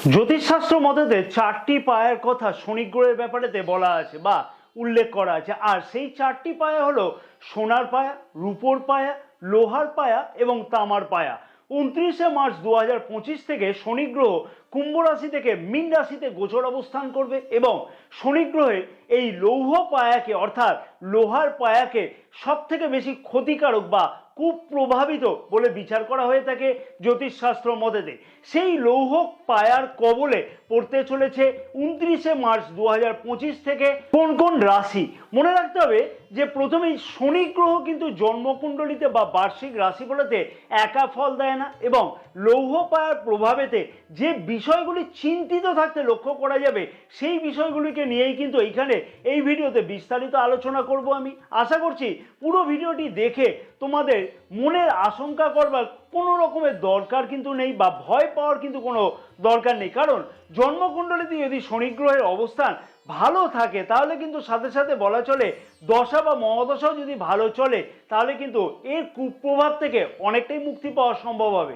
জ্যোতিষশাস্ত্র মতেতে চারটি পায়ের কথা শনি গ্রহের ব্যাপারেতে বলা আছে বা উল্লেখ করা আছে। আর সেই চারটি পায়া হলো সোনার পায়া, রূপোর পায়া, লোহার পায়া এবং তামার পায়া। 29শে মার্চ 2025 থেকে শনি গ্রহ কুম্ভ রাশি থেকে মীন রাশিতে গোচর অবস্থান করবে এবং শনি গ্রহে এই লৌহ পায়াকে অর্থাৎ লোহার পায়াকে সব থেকে বেশি ক্ষতিকারক বা কুপ্রভাবিত বলে বিচার করা হয়ে থাকে জ্যোতিষশাস্ত্র মতেতে। সেই লৌহ পায়ার কবলে পড়তে চলেছে 29শে মার্চ 2025 থেকে কোন কোন রাশি। মনে রাখতে হবে যে প্রথমেই শনি গ্রহ কিন্তু জন্মকুণ্ডলিতে বা বার্ষিক রাশি বলতে একা ফল দেয় না এবং লৌহ পায়ার প্রভাবেতে যে বিষয়গুলি চিন্তিত থাকতে লক্ষ্য করা যাবে সেই বিষয়গুলিকে নিয়েই কিন্তু এইখানে এই ভিডিওতে বিস্তারিত আলোচনা করব। আমি আশা করছি পুরো ভিডিওটি দেখে তোমাদের মনের আশঙ্কা করবার কোনো রকমের দরকার কিন্তু নেই বা ভয় পাওয়ার কিন্তু কোনো দরকার নেই, কারণ জন্মকুণ্ডলিতে যদি শনি গ্রহের অবস্থান ভালো থাকে তাহলে কিন্তু সাথে সাথে বলা চলে দশা বা মহাদশাও যদি ভালো চলে তাহলে কিন্তু এর কুপ্রভাব থেকে অনেকটাই মুক্তি পাওয়া সম্ভব হবে।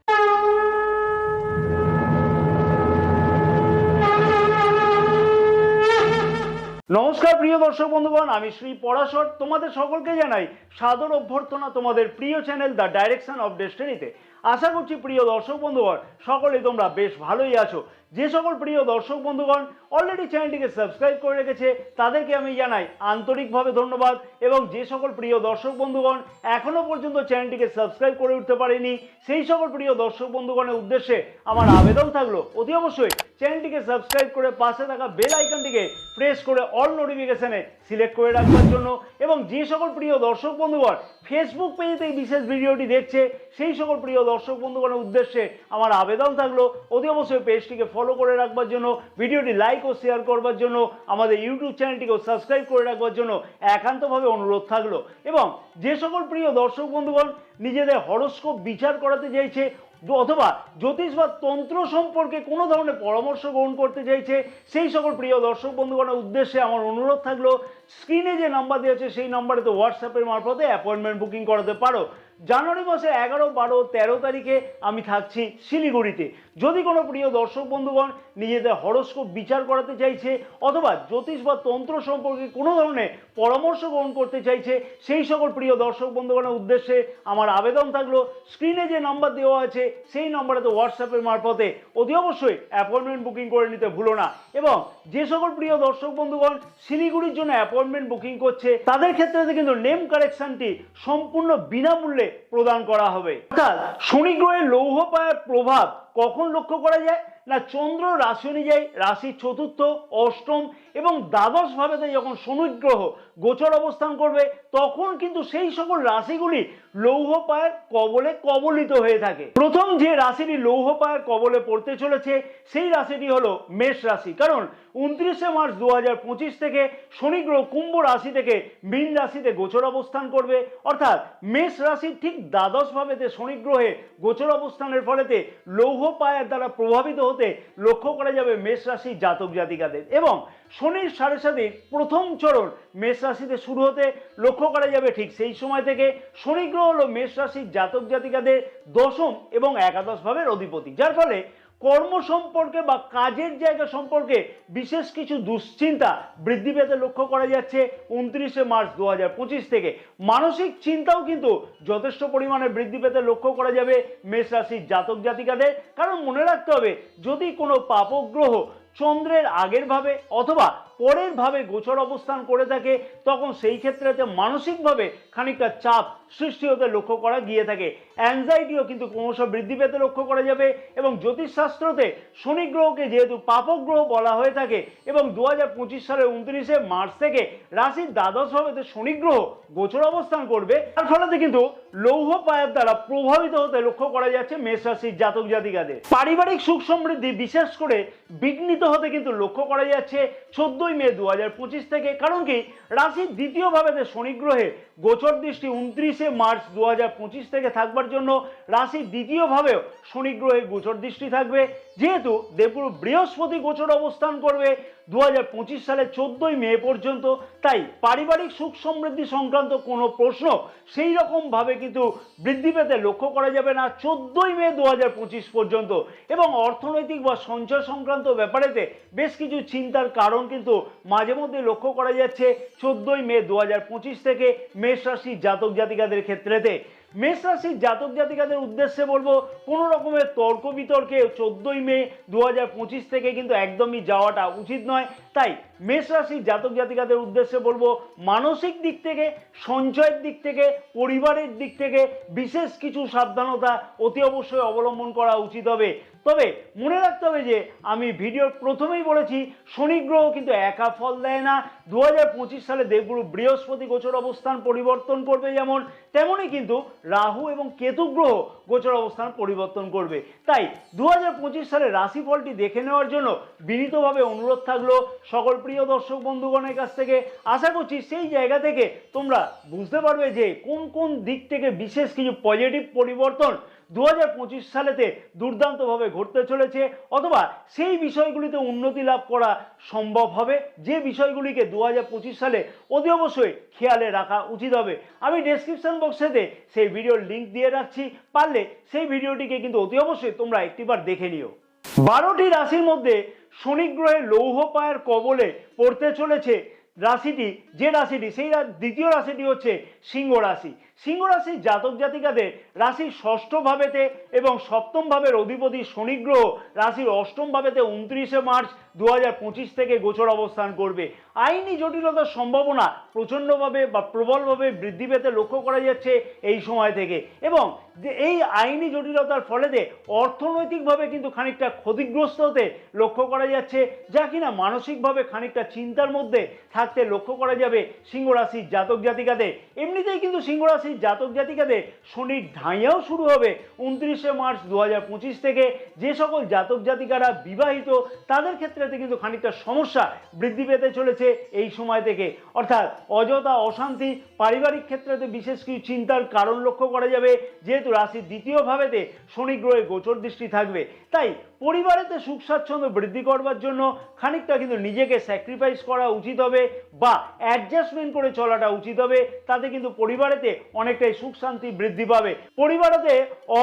নমস্কার প্রিয় দর্শক বন্ধুগণ, আমি শ্রী পরাশর তোমাদের সকলকে জানাই সাদর অভ্যর্থনা তোমাদের প্রিয় চ্যানেল দ্য ডাইরেকশন অফ ডেস্টিনিতে। আশা করছি প্রিয় দর্শক বন্ধুগণ সকলেই তোমরা বেশ ভালোই আছো। যে সকল প্রিয় দর্শক বন্ধুগণ অলরেডি চ্যানেলটিকে সাবস্ক্রাইব করে রেখেছে তাদেরকে আমি জানাই আন্তরিকভাবে ধন্যবাদ, এবং যে সকল প্রিয় দর্শক বন্ধুগণ এখনো পর্যন্ত চ্যানেলটিকে সাবস্ক্রাইব করে উঠতে পারেনি সেই সকল প্রিয় দর্শক বন্ধুগণের উদ্দেশ্যে আমার আবেদন থাকলো অতি অবশ্যই চ্যানেলটিকে সাবস্ক্রাইব করে পাশে থাকা বেল আইকনটিকে প্রেস করে অল নোটিফিকেশনে সিলেক্ট করে রাখবার জন্য, এবং যে সকল প্রিয় দর্শক বন্ধুগণ ফেসবুক পেজেতে এই বিশেষ ভিডিওটি দেখছে সেই সকল প্রিয় দর্শক বন্ধুগণের উদ্দেশ্যে আমার আবেদন থাকলো অতি অবশ্যই পেজটিকে ফলো করে রাখবার জন্য, ভিডিওটি লাইক ও শেয়ার করবার জন্য, আমাদের ইউটিউব চ্যানেলটিকেও সাবস্ক্রাইব করে রাখবার জন্য একান্তভাবে অনুরোধ থাকলো। এবং যে সকল প্রিয় দর্শক বন্ধুগণ নিজেদের হরোস্কোপ বিচার করাতে চাইছে অথবা জ্যোতিষ বা তন্ত্র সম্পর্কে কোনো ধরনের পরামর্শ গ্রহণ করতে চাইছে সেই সকল প্রিয় দর্শক বন্ধুগণের উদ্দেশ্যে আমার অনুরোধ থাকলো স্ক্রিনে যে নাম্বার দেওয়া আছে সেই নাম্বারেতে হোয়াটসঅ্যাপের মারফতে অ্যাপয়েন্টমেন্ট বুকিং করাতে পারো। জানুয়ারি মাসে 11, 12, 13 তারিখে আমি থাকছি শিলিগুড়িতে। যদি কোনো প্রিয় দর্শক বন্ধুগণ নিজেদের হরোস্কোপ বিচার করাতে চাইছে অথবা জ্যোতিষ বা তন্ত্র সম্পর্কে কোনো ধরনের পরামর্শ গ্রহণ করতে চাইছে সেই সকল প্রিয় দর্শক বন্ধুগণের উদ্দেশ্যে আমার আবেদন থাকলো স্ক্রিনে যে নাম্বার দেওয়া আছে সেই নাম্বারেতে হোয়াটসঅ্যাপের মারফতে অতি অবশ্যই অ্যাপয়েন্টমেন্ট বুকিং করে নিতে ভুলো না। এবং যে সকল প্রিয় দর্শক বন্ধুগণ শিলিগুড়ির জন্য অ্যাপয়েন্টমেন্ট বুকিং করছে তাদের ক্ষেত্রে কিন্তু নেম কারেকশনটি সম্পূর্ণ বিনামূল্যে প্রদান করা হবে। অর্থাৎ শনি গ্রহের লৌহ পায়ের প্রভাব কখন লক্ষ্য করা যায় না, চন্দ্র রাশি অনুযায়ী রাশি চতুর্থ, অষ্টম এবং দ্বাদশ ভাবেতে যখন শনি গ্রহ গোচর অবস্থান করবে তখন কিন্তু সেই সকল রাশিগুলি লৌহ পায়ের কবলে কবলিত হয়ে থাকে। প্রথম যে রাশিটি লৌহ পায়ের কবলে পড়তে চলেছে সেই রাশিটি হলো মেষ রাশি, কারণ 29শে মার্চ 2025 থেকে শনি গ্রহ কুম্ভ রাশি থেকে মীন রাশিতে গোচর অবস্থান করবে। অর্থাৎ মেষ রাশির ঠিক দ্বাদশ ভাবেতে শনি গ্রহে গোচর অবস্থানের ফলেতে লৌহ পায়ের দ্বারা প্রভাবিত হতে লক্ষ্য করা যাবে মেষ রাশির জাতক জাতিকাদের, এবং শনির সাড়ে সাথে প্রথম চরণ মেষ রাশিতে শুরু হতে লক্ষ্য করা যাবে ঠিক সেই সময় থেকে। শনি গ্রহ হলো মেষ রাশির জাতক জাতিকাদের দশম এবং একাদশ ভাবের অধিপতি, যার ফলে কর্ম সম্পর্কে বা কাজের জায়গা সম্পর্কে বিশেষ কিছু দুশ্চিন্তা বৃদ্ধি পেতে লক্ষ্য করা যাচ্ছে 29শে মার্চ 2025 থেকে। মানসিক চিন্তাও কিন্তু যথেষ্ট পরিমাণে বৃদ্ধি পেতে লক্ষ্য করা যাবে মেষ রাশির জাতক জাতিকাদের, কারণ মনে রাখতে হবে যদি কোনো পাপগ্রহ চন্দ্রের আগের ভাবে অথবা পরের ভাবে গোচর অবস্থান করে থাকে তখন সেই ক্ষেত্রেতে মানসিকভাবে খানিকটা চাপ সৃষ্টি হতে লক্ষ্য করা গিয়ে থাকে। অ্যাংজাইটিও কিন্তু ক্রমশ বৃদ্ধি পেতে লক্ষ্য করা যাবে, এবং জ্যোতিষশাস্ত্রতে শনি গ্রহকে যেহেতু পাপগ্রহ বলা হয়ে থাকে এবং 2025 সালের 29শে মার্চ থেকে রাশির দ্বাদশ ভাবেতে শনি গ্রহ গোচর অবস্থান করবে, তার ফলে কিন্তু লৌহ পায়ের দ্বারা প্রভাবিত হতে লক্ষ্য করা যাচ্ছে মেষ রাশির জাতক জাতিকাদের। পারিবারিক সুখ সমৃদ্ধি বিশেষ করে বিঘ্নিত হতে কিন্তু লক্ষ্য করা যাচ্ছে 14 মে 2025 থেকে। কারণ কি, রাশির দ্বিতীয় ভাবেতে শনি গ্রহে গোচর দৃষ্টি 29 মার্চ 2025 থেকে থাকবার জন্য রাশির দ্বিতীয় ভাবেও শনি গ্রহে গোচর দৃষ্টি থাকবে। যেহেতু দেবগুরু বৃহস্পতি গোচর অবস্থান করবে 2025 সালে 14 মে পর্যন্ত, তাই পারিবারিক সুখ সমৃদ্ধি সংক্রান্ত কোনো প্রশ্ন সেই রকম ভাবে কিন্তু বৃদ্ধি পেতে লক্ষ্য করা যাবে না 14 মে 2025 পর্যন্ত। এবং অর্থনৈতিক বা সঞ্চয় সংক্রান্ত ব্যাপারেতে বেশ কিছু চিন্তার কারণ কিন্তু মাঝে মধ্যে লক্ষ্য করা যাচ্ছে 14 মে 2025 থেকে মেষ রাশির জাতক জাতিকাদের ক্ষেত্রেতে। মেষ রাশির জাতক জাতিকাদের উদ্দেশ্যে বলবো, কোনো রকমের তর্ক বিতর্কে 14 মে 2025 থেকে কিন্তু একদমই যাওয়াটা উচিত নয়। তাই মেষ রাশির জাতক জাতিকাদের উদ্দেশ্যে বলবো, মানসিক দিক থেকে, সঞ্চয়ের দিক থেকে, পরিবারের দিক থেকে বিশেষ কিছু সাবধানতা অতি অবশ্যই অবলম্বন করা উচিত হবে। তবে মনে রাখতে হবে যে আমি ভিডিওর প্রথমেই বলেছি, শনি গ্রহ কিন্তু একা ফল দেয় না। 2025 সালে দেবগুরু বৃহস্পতি গোচর অবস্থান পরিবর্তন করবে যেমন, তেমনই কিন্তু রাহু এবং কেতু গ্রহ গোচর অবস্থান পরিবর্তন করবে। তাই 2025 সালে রাশিফলটি দেখে নেওয়ার জন্য বিনীতভাবে অনুরোধ থাকলো সকল প্রিয় দর্শক বন্ধুগণের কাছ থেকে। আশা করছি সেই জায়গা থেকে তোমরা বুঝতে পারবে যে কোন কোন দিক থেকে বিশেষ কিছু পজিটিভ পরিবর্তন 2025 সালেতে দুর্দান্তভাবে ঘটতে চলেছে, অথবা সেই বিষয়গুলিতে উন্নতি লাভ করা সম্ভব হবে, যে বিষয়গুলিকে 2025 সালে অতি অবশ্যই খেয়ালে রাখা উচিত হবে। আমি ডেসক্রিপশন বক্সেতে সেই ভিডিওর লিঙ্ক দিয়ে রাখছি, পারলে সেই ভিডিওটিকে কিন্তু অতি অবশ্যই তোমরা একটিবার দেখে নিও। 12টি রাশির মধ্যে শনি গ্রহের লৌহ পায়ের কবলে পড়তে চলেছে রাশিটি, যে রাশিটি সেই দ্বিতীয় রাশিটি হচ্ছে সিংহ রাশি। সিংহ রাশির জাতক জাতিকাদের রাশির ষষ্ঠ ভাবেতে এবং সপ্তম ভাবের অধিপতি শনি গ্রহ রাশির অষ্টম ভাবেতে 29 মার্চ 2025 থেকে গোচর অবস্থান করবে। আইনি জটিলতার সম্ভাবনা প্রচণ্ডভাবে বা প্রবলভাবে বৃদ্ধি পেতে লক্ষ্য করা যাচ্ছে এই সময় থেকে। এবং এই আইনি জটিলতার ফলেতে অর্থনৈতিকভাবে কিন্তু খানিকটা ক্ষতিগ্রস্ত হতে লক্ষ্য করা যাচ্ছে, যা কিনা মানসিকভাবে খানিকটা চিন্তার মধ্যে থাকতে লক্ষ্য করা যাবে সিংহ রাশির জাতক জাতিকাদের। এমনিতেই কিন্তু সিংহ রাশির জাতক জাতিকাদের শনির ঢাইয়াও শুরু হবে 29 মার্চ 2025 থেকে। যে সকল জাতক জাতিকারা বিবাহিত তাদের ক্ষেত্রে কিন্তু খানিকটা সমস্যা বৃদ্ধি পেতে চলেছে এই সময় থেকে, অর্থাৎ অযথা অশান্তি, পারিবারিক ক্ষেত্রে বিশেষ কিছু চিন্তার কারণ লক্ষ্য করা যাবে, যেহেতু রাশির দ্বিতীয় ভাবেতে শনি গ্রহের গোচর দৃষ্টি থাকবে। তাই পরিবারেতে সুখ স্বাচ্ছন্দ্য বৃদ্ধি করবার জন্য খানিকটা কিন্তু নিজেকে স্যাক্রিফাইস করা উচিত হবে বা অ্যাডজাস্টমেন্ট করে চলাটা উচিত হবে। তাতে কিন্তু পরিবারেতে অনেকটাই সুখ শান্তি বৃদ্ধি পাবে। পরিবারেতে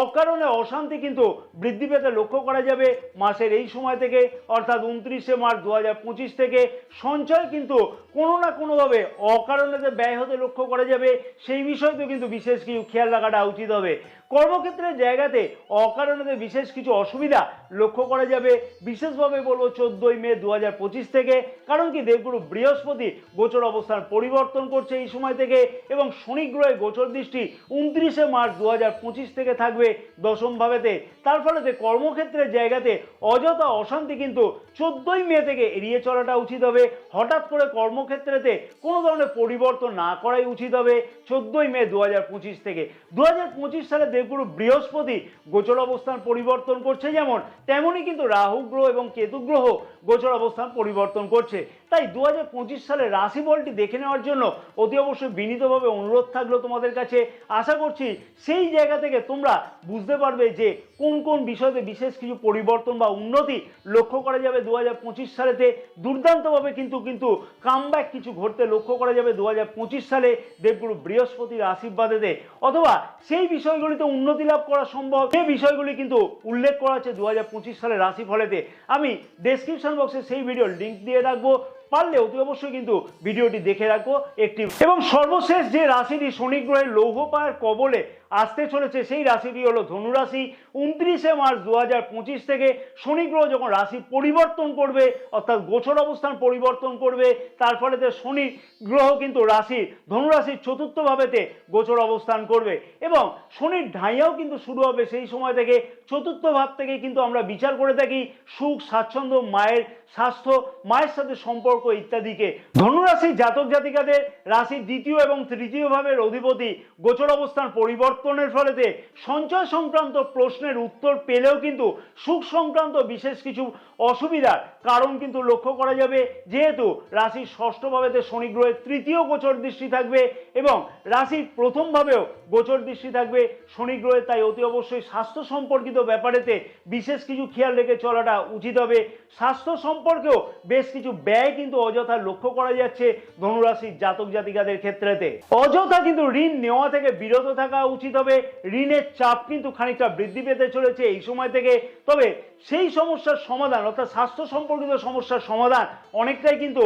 অকারণে অশান্তি কিন্তু বৃদ্ধি পেতে লক্ষ্য করা যাবে মাসের এই সময় থেকে, অর্থাৎ 29 মার্চ 2025 থেকে। সঞ্চয় কিন্তু কোনো না কোনোভাবে অকারণে ব্যয় হতে লক্ষ্য করা যাবে, সেই বিষয়তেও কিন্তু বিশেষ কিছু খেয়াল রাখাটা উচিত হবে। কর্মক্ষেত্রের জায়গাতে অকারণে বিশেষ কিছু অসুবিধা লক্ষ্য করা যাবে, বিশেষভাবে বলবো 14 মে 2025 থেকে। কারণ কি, দেবগুরু বৃহস্পতি গোচর অবস্থান পরিবর্তন করছে এই সময় থেকে, এবং শনি গ্রহের গোচর দৃষ্টি 29 মার্চ 2025 থেকে থাকবে দশম ভাবেতে। তার ফলে কর্মক্ষেত্রের জায়গাতে অযথা অশান্তি কিন্তু 14 মে থেকে এড়িয়ে চলাটা উচিত হবে। হঠাৎ করে কর্মক্ষেত্রেতে কোনো ধরনের পরিবর্তন না করাই উচিত হবে 14 মে 2025 থেকে। 2025 সালে দেবগুরু বৃহস্পতি গোচর অবস্থান পরিবর্তন করছে যেমন, তেমনই কিন্তু রাহু গ্রহ এবং কেতু গ্রহ গোচর অবস্থান পরিবর্তন করছে। তাই 2025 সালে রাশিফলটি দেখে নেওয়ার জন্য অতি অবশ্যই বিনীতভাবে অনুরোধ থাকলো তোমাদের কাছে। আশা করছি সেই জায়গা থেকে তোমরা বুঝতে পারবে যে কোন কোন বিষয়তে বিশেষ কিছু পরিবর্তন বা উন্নতি লক্ষ্য করা যাবে 2025 সালেতে। দুর্দান্তভাবে কিন্তু কামব্যাক কিছু ঘটতে লক্ষ্য করা যাবে 2025 সালে দেবগুরু বৃহস্পতির আশীর্বাদেতে, অথবা সেই বিষয়গুলিতে উন্নতি লাভ করা সম্ভব, সেই বিষয়গুলি কিন্তু উল্লেখ করা আছে 2025 সালের রাশিফলেতে। আমি ডেসক্রিপশন বক্সে সেই ভিডিওর লিঙ্ক দিয়ে রাখবো, পারলে অতি অবশ্যই কিন্তু ভিডিওটি দেখে রাখবো একটি। এবং সর্বশেষ যে রাশিটি শনি গ্রহের লৌহ পায়ের কবলে আসতে চলেছে সেই রাশিটি হলো ধনুরাশি। 29 মার্চ 2025 থেকে শনি গ্রহ যখন রাশি পরিবর্তন করবে, অর্থাৎ গোচর অবস্থান পরিবর্তন করবে, তার ফলে শনি গ্রহ কিন্তু রাশি ধনুরাশির চতুর্থ ভাবেতে গোচর অবস্থান করবে। এবং শনির ঢাইয়াও কিন্তু শুরু হবে সেই সময় থেকে। চতুর্থ ভাব থেকে কিন্তু আমরা বিচার করে থাকি সুখ স্বাচ্ছন্দ্য, মায়ের স্বাস্থ্য, মায়ের সাথে সম্পর্ক ইত্যাদিকে। ধনুরাশির জাতক জাতিকাদের রাশির দ্বিতীয় এবং তৃতীয় ভাবের অধিপতি গোচর অবস্থান পরিবর্তন পরিবর্তনের ফলেতে সঞ্চয় সংক্রান্ত প্রশ্নের উত্তর পেলেও কিন্তু সুখ সংক্রান্ত বিশেষ কিছু অসুবিধার কারণ কিন্তু লক্ষ্য করা যাবে, যেহেতু রাশির ষষ্ঠ ভাবেতে শনি গ্রহের তৃতীয় গোচর দৃষ্টি থাকবে এবং রাশির প্রথম ভাবেও গোচর দৃষ্টি থাকবে শনি গ্রহের। তাই অতি অবশ্যই স্বাস্থ্য সম্পর্কিত ব্যাপারেতে বিশেষ কিছু খেয়াল রেখে চলাটা উচিত হবে। স্বাস্থ্য সম্পর্কেও বেশ কিছু ব্যয় কিন্তু অযথা লক্ষ্য করা যাচ্ছে ধনুরাশির জাতক জাতিকাদের ক্ষেত্রেতে। অযথা কিন্তু ঋণ নেওয়া থেকে বিরত থাকা উচিত হবে। ঋণের চাপ কিন্তু খানিকটা বৃদ্ধি পেতে চলেছে এই সময় থেকে। তবে সেই সমস্যার সমাধান অর্থাৎ স্বাস্থ্য সম্পর্কিত সমস্যার সমাধান অনেকটাই কিন্তু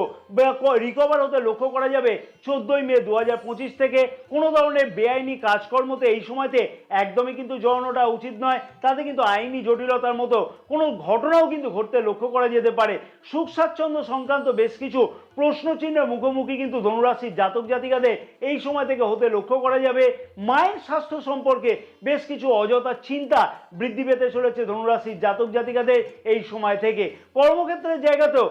রিকভার হতে লক্ষ্য করা যাবে 14ই মে 2025 থেকে। কোনো ধরনের বেআইনি কাজকর্মতে এই সময়তে একদমই কিন্তু জড়ানোটা উচিত নয়, তাতে কিন্তু আইনি জটিলতার মতো কোনো ঘটনাও কিন্তু ঘটতে লক্ষ্য করা যেতে পারে। সুখ স্বাচ্ছন্দ্য সংক্রান্ত বেশ কিছু প্রশ্নচিহ্নের মুখোমুখি কিন্তু ধনুরাশির জাতক জাতিকাদের এই সময় থেকে হতে লক্ষ্য করা যাবে। মায়ের স্বাস্থ্য সম্পর্কে বেশ কিছু অযথা চিন্তা বৃদ্ধি পেতে চলেছে ধনুরাশির জাতক জাতিকাদের এই সময় থেকে। কর্মক্ষেত্রের জায়গাতেও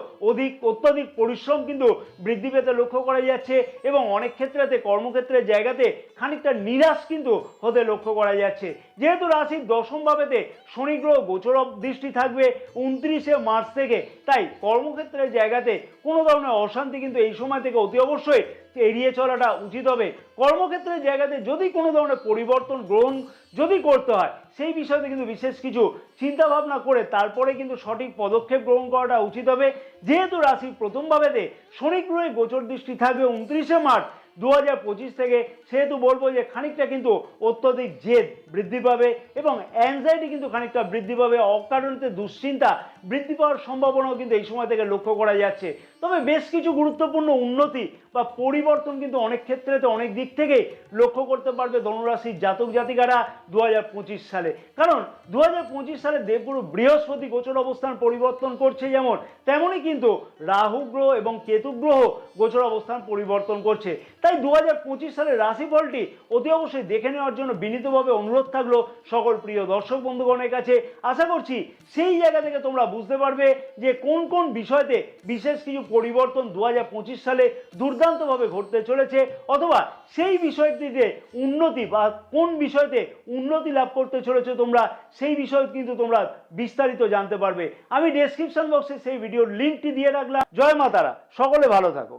অত্যধিক পরিশ্রম কিন্তু বৃদ্ধি পেতে লক্ষ্য করা যাচ্ছে এবং অনেক ক্ষেত্রেতে কর্মক্ষেত্রের জায়গাতে খানিকটা নিরাশ কিন্তু হতে লক্ষ্য করা যাচ্ছে। যেহেতু রাশির দশম ভাবেতে শনি গ্রহ গোচর দৃষ্টি থাকবে 29শে মার্চ থেকে, তাই কর্মক্ষেত্রের জায়গাতে কোনো ধরনের অশান্তি কিন্তু এই সময় থেকে অতি অবশ্যই এড়িয়ে চলাটা উচিত হবে। কর্মক্ষেত্রের জায়গাতে যদি কোনো ধরনের পরিবর্তন গ্রহণ যদি করতে হয়, সেই বিষয়তে কিন্তু বিশেষ কিছু চিন্তা ভাবনা করে তারপরে কিন্তু সঠিক পদক্ষেপ গ্রহণ করাটা উচিত হবে। যেহেতু রাশির প্রথম ভাবেতে শনি গ্রহের গোচর দৃষ্টি থাকবে 29শে মার্চ 2025 থেকে, সেহেতু বলবো যে খানিকটা কিন্তু অত্যধিক জেদ বৃদ্ধি পাবে এবং অ্যাংজাইটি কিন্তু খানিকটা বৃদ্ধি পাবে। অকারণে দুশ্চিন্তা বৃদ্ধি পাওয়ার সম্ভাবনাও কিন্তু এই সময় থেকে লক্ষ্য করা যাচ্ছে। তবে বেশ কিছু গুরুত্বপূর্ণ উন্নতি বা পরিবর্তন কিন্তু অনেক ক্ষেত্রে অনেক দিক থেকে লক্ষ্য করতে পারবে ধনুরাশির জাতক জাতিকারা 2025 সালে। কারণ 2025 সালে দেবগুরু বৃহস্পতি গোচর অবস্থান পরিবর্তন করছে, যেমন তেমনই কিন্তু রাহু গ্রহ এবং কেতু গ্রহ গোচর অবস্থান পরিবর্তন করছে। তাই 2025 সালের রাশিফলটি অতি অবশ্যই দেখে নেওয়ার জন্য বিনীতভাবে অনুরোধ থাকলো সকল প্রিয় দর্শক বন্ধুগণের কাছে। আশা করছি সেই জায়গা থেকে তোমরা বুঝতে পারবে যে কোন কোন বিষয়তে বিশেষ কিছু পরিবর্তন 2025 সালে দুর্দান্তভাবে ঘটতে চলেছে, অথবা সেই বিষয়টিতে উন্নতি বা কোন বিষয়তে উন্নতি লাভ করতে চলেছে তোমরা, সেই বিষয় কিন্তু তোমরা বিস্তারিত জানতে পারবে। আমি ডেসক্রিপশন বক্সে সেই ভিডিওর লিঙ্কটি দিয়ে রাখলাম। জয় মা তারা, সকলে ভালো থাকো।